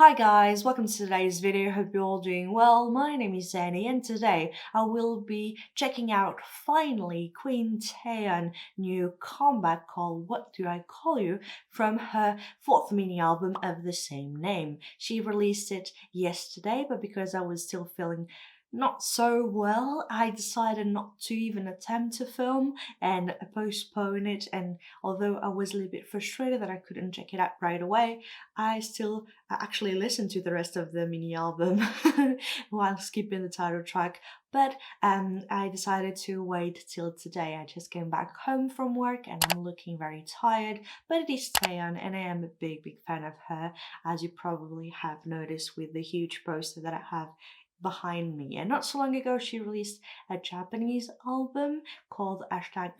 Hi guys, welcome to today's video. Hope you're all doing well. My name is Annie and today I will be checking out finally Queen Taeyeon new comeback called What Do I Call You from her fourth mini album of the same name. She released it yesterday, but because I was still feeling not so well, I decided not to even attempt to film and postpone it. And although I was a little bit frustrated that I couldn't check it out right away, I still actually listened to the rest of the mini album while skipping the title track. But I decided to wait till today. I just came back home from work and I'm looking very tired. But it is Taeyeon and I am a big fan of her, as you probably have noticed with the huge poster that I have behind me. And not so long ago she released a Japanese album called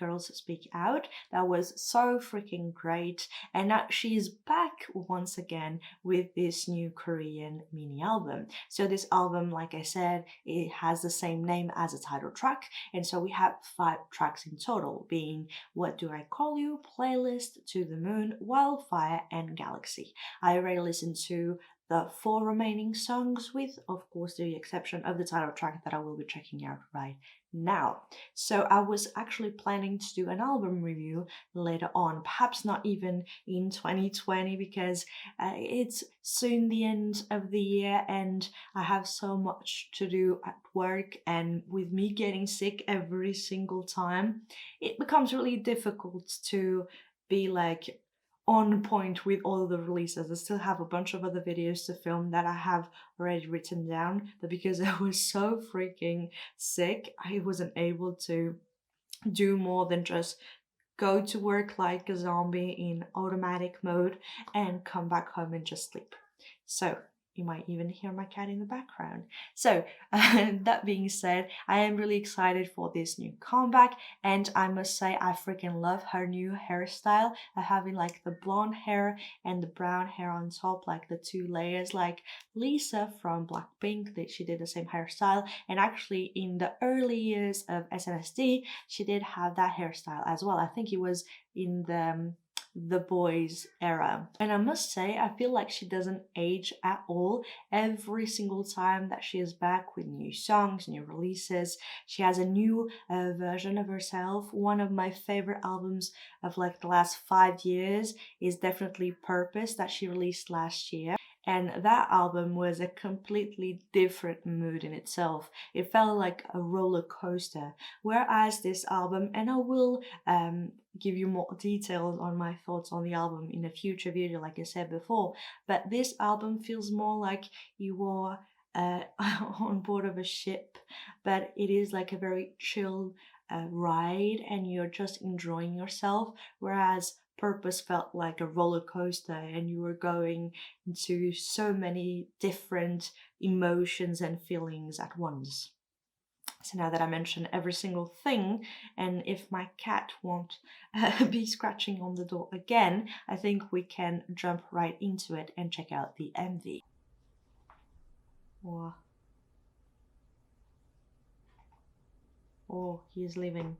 #Girls Speak Out that was so freaking great, and now she's back once again with this new Korean mini album. So this album, like I said, it has the same name as the title track, and so we have 5 tracks in total, being What Do I Call You, Playlist, To the Moon, Wildfire, and Galaxy. I already listened to the 4 remaining songs, with of course the exception of the title track that I will be checking out right now. So I was actually planning to do an album review later on, perhaps not even in 2020, because it's soon the end of the year and I have so much to do at work, and with me getting sick every single time, it becomes really difficult to be like on point with all the releases. I still have a bunch of other videos to film that I have already written down, but because I was so freaking sick, I wasn't able to do more than just go to work like a zombie in automatic mode and come back home and just sleep. So you might even hear my cat in the background. So that being said, I am really excited for this new comeback, and I must say I freaking love her new hairstyle, having like the blonde hair and the brown hair on top, like the 2 layers, like Lisa from Blackpink, that she did the same hairstyle. And actually in the early years of SNSD she did have that hairstyle as well. I think it was in the boys era, and I must say I feel like she doesn't age at all. Every single time that she is back with new songs, new releases, she has a new version of herself. One of my favorite albums of like the last 5 years is definitely Purpose, that she released last year. And that album was a completely different mood in itself. It felt like a roller coaster. Whereas this album, and I will give you more details on my thoughts on the album in a future video, like I said before, but this album feels more like you are on board of a ship, but it is like a very chill ride and you're just enjoying yourself. Whereas Purpose felt like a roller coaster and you were going into so many different emotions and feelings at once. So now that I mentioned every single thing, and if my cat won't be scratching on the door again, I think we can jump right into it and check out the MV. Oh, oh, he's leaving.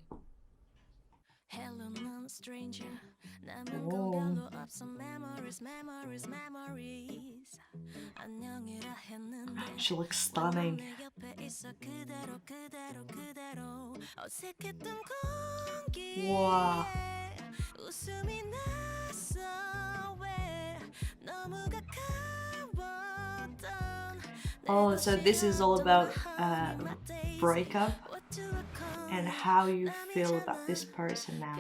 Hello, non-stranger. 남은 건 Oh, 별로 없어. Memories. 안녕이라 했는데 she looks 왜 stunning. 내 옆에 있어 그대로 어색했던 공기에 Wow. 웃음이 났어 왜 너무 가까웠던 Oh, so this is all about breakup and how you feel about this person now.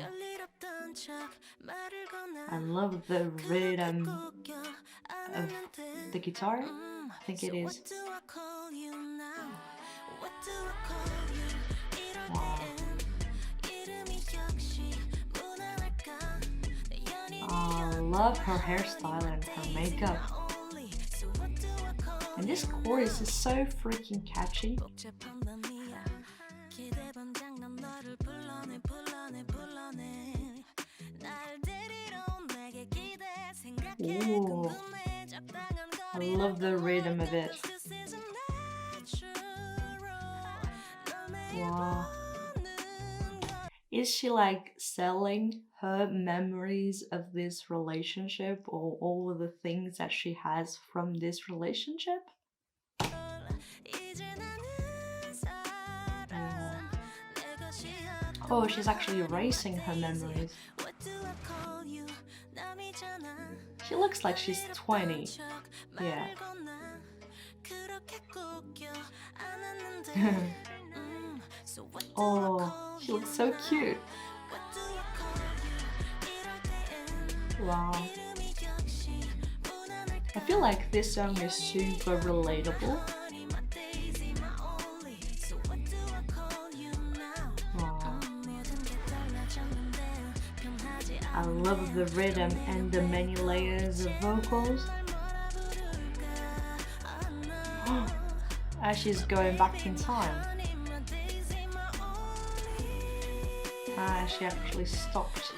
I love the rhythm of the guitar, I think it is. Wow. I love her hairstyle and her makeup. And this chorus is so freaking catchy. Ooh. I love the rhythm of it. Wow. Is she like selling her memories of this relationship or all of the things that she has from this relationship? 이제 나는 사람 내 것이었던 Oh, she's actually erasing her memories. What do I call you 남이잖아 She looks like she's 20. 척 Yeah. 말을 건나 그렇게 꼭 껴안았는데 So what do I Oh, call she you looks so cute. What do I call you 이럴 때엔 Wow. 이름이 역시 무난할까 I feel like this song is super relatable. Honey, my daisy, my only So what do I call you now Aw. 모든 게 달라졌는데 변하지 I love the rhythm and the many layers of vocals. As she's going back in time. She actually stopped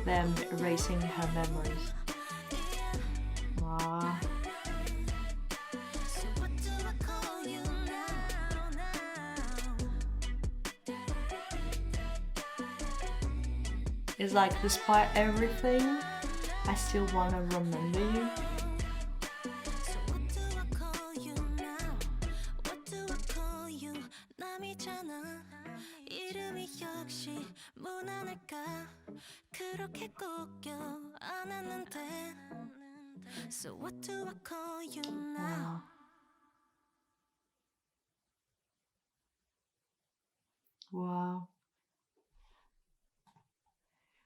them erasing her memories. Wow. So what do I call you now It's like despite everything, I still wanna remember you. So what do I call you now What do I call you 남이잖아 이름이 역시 무난할까 그렇게 꼭 껴안았는데 So what do I call you now Wow.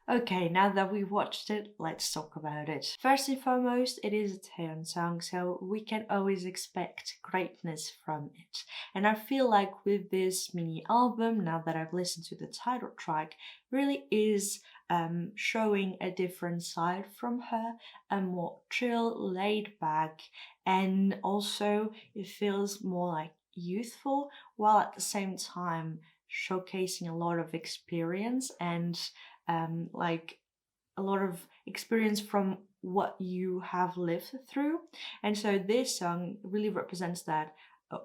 Okay, now that we watched it, let's talk about it. First and foremost, it is a Taeyeon song, so we can always expect greatness from it. And I feel like with this mini album, now that I've listened to the title track, really is showing a different side from her, a more chill, laid back, and also it feels more like youthful, while at the same time showcasing a lot of experience and like a lot of experience from what you have lived through. And so this song really represents that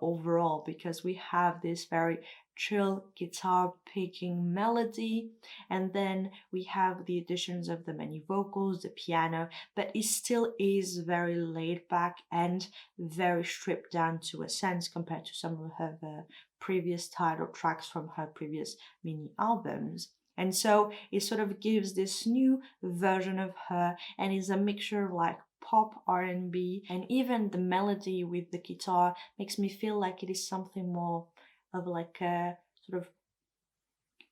overall, because we have this very chill guitar picking melody, and then we have the additions of the many vocals, the piano, but it still is very laid back and very stripped down to a sense compared to some of her previous title tracks from her previous mini albums. And so it sort of gives this new version of her, and is a mixture of like pop, R&B, and even the melody with the guitar makes me feel like it is something more of like a sort of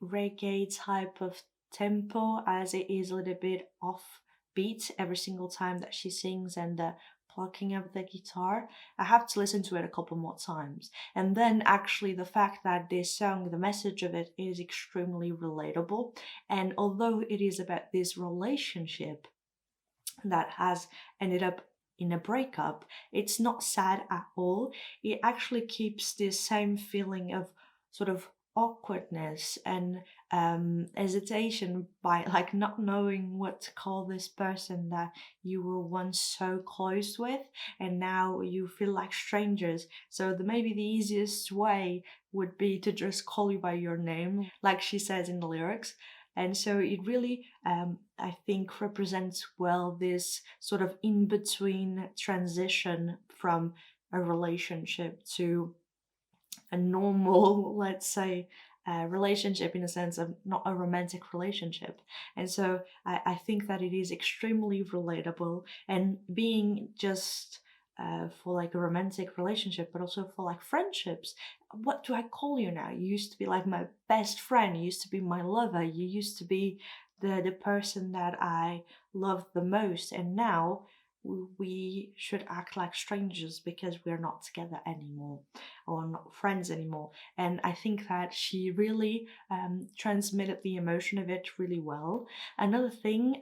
reggae type of tempo, as it is a little bit off beat every single time that she sings, and the plucking of the guitar. I have to listen to it a couple more times. And then actually the fact that this song, the message of it is extremely relatable. And although it is about this relationship that has ended up in a breakup, it's not sad at all. It actually keeps this same feeling of sort of awkwardness and hesitation by like not knowing what to call this person that you were once so close with, and now you feel like strangers. So maybe the easiest way would be to just call you by your name, like she says in the lyrics. And so it really, I think, represents well this sort of in between transition from a relationship to a normal, let's say, relationship, in a sense of not a romantic relationship. And so I think that it is extremely relatable, and being just for like a romantic relationship, but also for like friendships. What do I call you now? You used to be like my best friend, you used to be my lover, you used to be the person that I loved the most, and now we should act like strangers because we're not together anymore or not friends anymore. And I think that she really transmitted the emotion of it really well. Another thing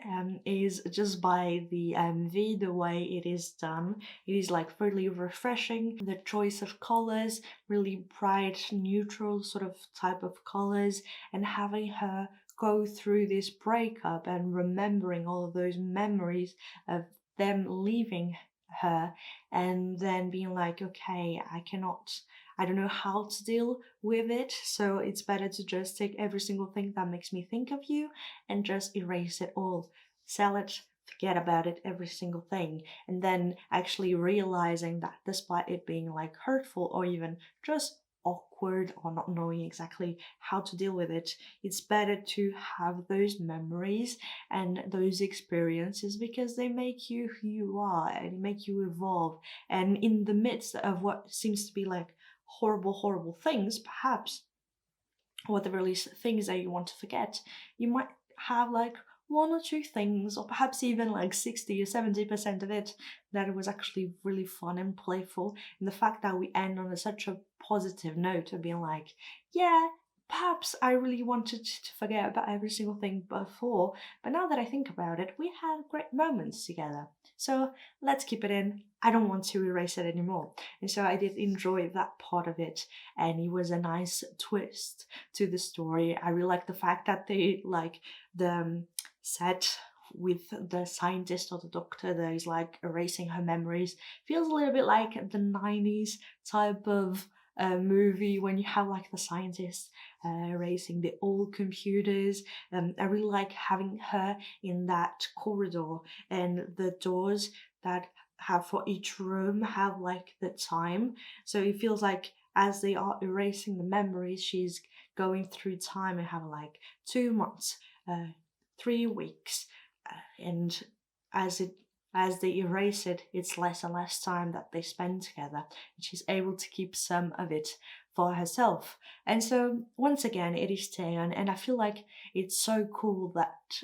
is just by the MV, the way it is done. It is like really refreshing. The choice of colors, really bright, neutral sort of type of colors, and having her go through this breakup and remembering all of those memories of them leaving her, and then being like, okay, I don't know how to deal with it, so it's better to just take every single thing that makes me think of you and just erase it all. Sell it, forget about it, every single thing. And then actually realizing that despite it being like hurtful or even just awkward or not knowing exactly how to deal with it, it's better to have those memories and those experiences because they make you who you are and make you evolve. And in the midst of what seems to be like horrible things, perhaps, or the very least things that you want to forget, you might have like one or two things, or perhaps even like 60 or 70% of it, that it was actually really fun and playful. And the fact that we end on such a positive note of being like, yeah, perhaps I really wanted to forget about every single thing before, but now that I think about it, we had great moments together. So let's keep it in. I don't want to erase it anymore. And so I did enjoy that part of it, and it was a nice twist to the story. I really like the fact that they like the set with the scientist or the doctor that is like erasing her memories. Feels a little bit like the 90s type of movie when you have like the scientist erasing the old computers. I really like having her in that corridor, and the doors that have for each room have like the time, so it feels like as they are erasing the memories, she's going through time and have like 2 months, 3 weeks, and as it as they erase it, it's less and less time that they spend together, and she's able to keep some of it for herself. And so once again, it is Taeyeon, and I feel like it's so cool that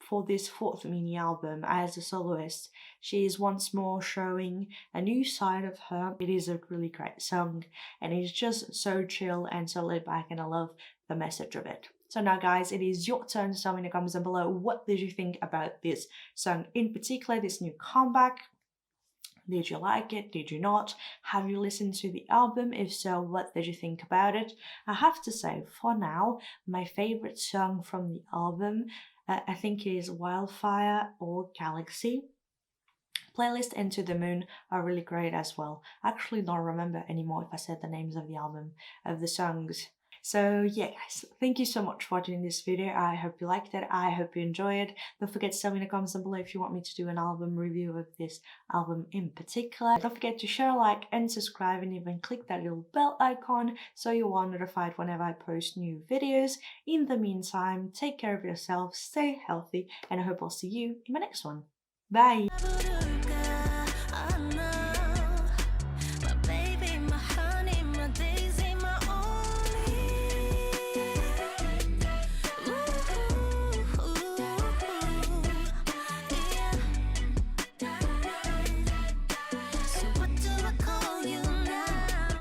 for this fourth mini album as a soloist, she is once more showing a new side of her. It is a really great song, and it's just so chill and so laid back, and I love the message of it. So now guys, it is your turn to tell me in the comments down below, what did you think about this song in particular, this new comeback? Did you like it? Did you not? Have you listened to the album? If so, what did you think about it? I have to say, for now, my favorite song from the album, I think is Wildfire or Galaxy. Playlist and To the Moon are really great as well. I actually don't remember anymore if I said the names of the album, of the songs. So yeah guys, thank you so much for watching this video. I hope you liked it. I hope you enjoy it. Don't forget to tell me in the comments down below if you want me to do an album review of this album in particular. Don't forget to share, like, and subscribe, and even click that little bell icon so you are notified whenever I post new videos. In the meantime, take care of yourself, stay healthy, and I hope I'll see you in my next one. Bye!